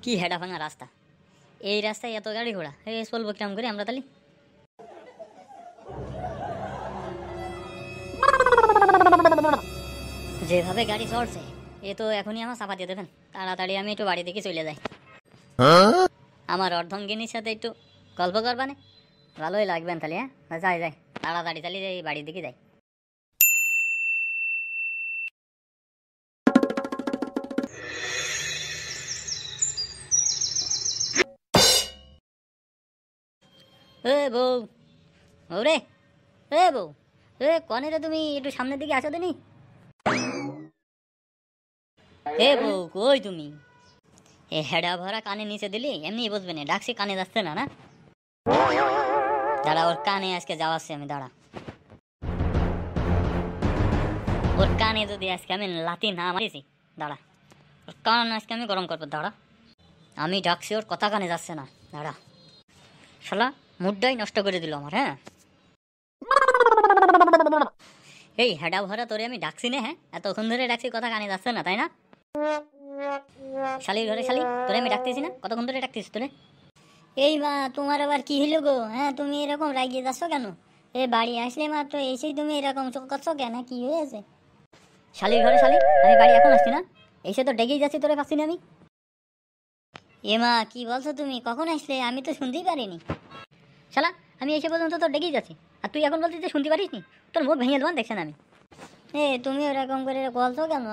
কি হেডা ভাঙা রাস্তা, এই রাস্তায় এত গাড়ি ঘোড়া, এই চলবো কিরম করে আমরা তাহলে? যেভাবে গাড়ি চড়ছে এ তো এখনই আমার চাপা দিয়ে দেবেন। তাড়াতাড়ি আমি একটু বাড়ি দিকে চলে যাই। আমার অর্ধঙ্গিনীর সাথে একটু গল্প করবানে ভালোই লাগবেন তাহলে। হ্যাঁ যাই যাই, তাড়াতাড়ি তাহলে যাই, বাড়ির দিকে যাই। এ বউ, বউ রে, এ বউ, এ কনে রে তুমি? একটু সামনের দিকে আসো দিনি। এ বউ কই তুমি? এ হেডা ভরা কানে নিচে দিলি এমনি বসবে না, ডাকছি কানে যাচ্ছে না। না দাঁড়া, ওর কানে আজকে যাওয়াচ্ছি আমি, দাঁড়া। ওর কানে যদি আজকে আমি লাথি না মারিছি, দাঁড়া, ওর কান আজকে আমি গরম করবো, দাঁড়া। আমি ডাকছি, ওর কথা কানে যাচ্ছে না, দাঁড়া। শালা মুডটাই নষ্ট করে দিল আমার। হ্যাঁ এই হেডা ভরা তোরে আমি ডাকছি না, হ্যাঁ এতক্ষণ ধরে ডাকছি, কথা কানে যাচ্ছে না তাই না? শালির ঘরে শালি, তোরে আমি ডাকতেছি না, কতক্ষণ ধরে ডাকতিস তোরে? এই মা, তোমার আবার কি হইল গো? হ্যাঁ তুমি এরকম রাগিয়ে যাচ্ছ কেন? এ বাড়ি আসলে মাত্র এসেই তুমি এরকম চোখ করছো কেন? কি হয়েছে? শালির ঘরে শালি, আমি বাড়ি এখন আসছি না, এসে তো ডেকেই যাচ্ছি, তোরে পাচ্ছি না আমি। এ মা কি বলছো তুমি? কখন আসলে? আমি তো শুনতেই পারিনি। শালা আমি এসে পর্যন্ত তো ডেকেই যাচ্ছি, আর তুই এখন বলছিস যে শুনতে পারিস নি? তোর মুখ ভেঙে দেবান দেখছেন আমি। এ তুমি ওরকম করে বলছো কেন?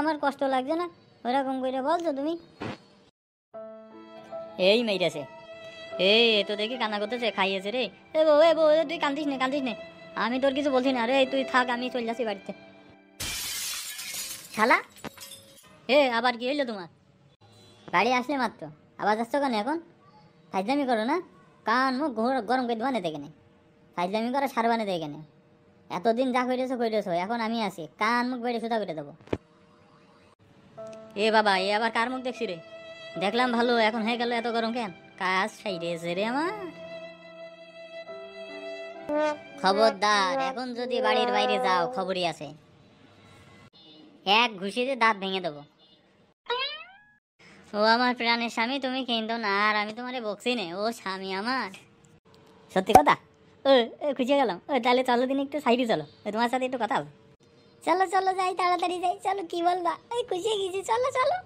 আমার কষ্ট লাগছে না? ওরকম করে বলছো তুমি। এই মেয়েটাছে, এই তো দেখি কান্না করতেছে, খাইয়েছে রে। এ বউ, এ বউ, তুই কান্দিস নে, কান্দিস নে, আমি তোর কিছু বলছি না রে, তুই থাক, আমি চলে যাচ্ছি বাড়িতে। শালা আবার কি হইলো তোমার? বাড়ি আসলে মাত্র আবার যাচ্ছ কেন এখন? ফাইজলামি করো না, কান মুখ গরম করে দেওয়া নেই কেনে, ফাইজলামি করা সারবানে দেয় কেনে। এতদিন যা করেছো, এখন আমি আছি, কান মুখ বেড়ে সুতা করে দেবো। এ বাবা, এ আবার কার মুখ দেখছি রে? দেখলাম ভালো, এখন হয়ে গেল এত গরম কেন? কাজ সাইডেছে রে আমার। খবরদার, এখন যদি বাড়ির বাইরে যাও খবরই আছে, এক ঘুষিতে দাঁত ভেঙে দেবো। ও আমার প্রাণের স্বামী, তুমি কিন্তু না, আর আমি তোমারে বকছি নে, ও স্বামী আমার। সত্যি কথা। ও খুশি গেলাম। তাহলে চলো দিন একটু সাইডে চলো, তোমার সাথে একটু কথা হবে। চলো চলো যাই, তাড়াতাড়ি যাই, চলো। কি বলবা? খুশি গেছি, চলো চলো।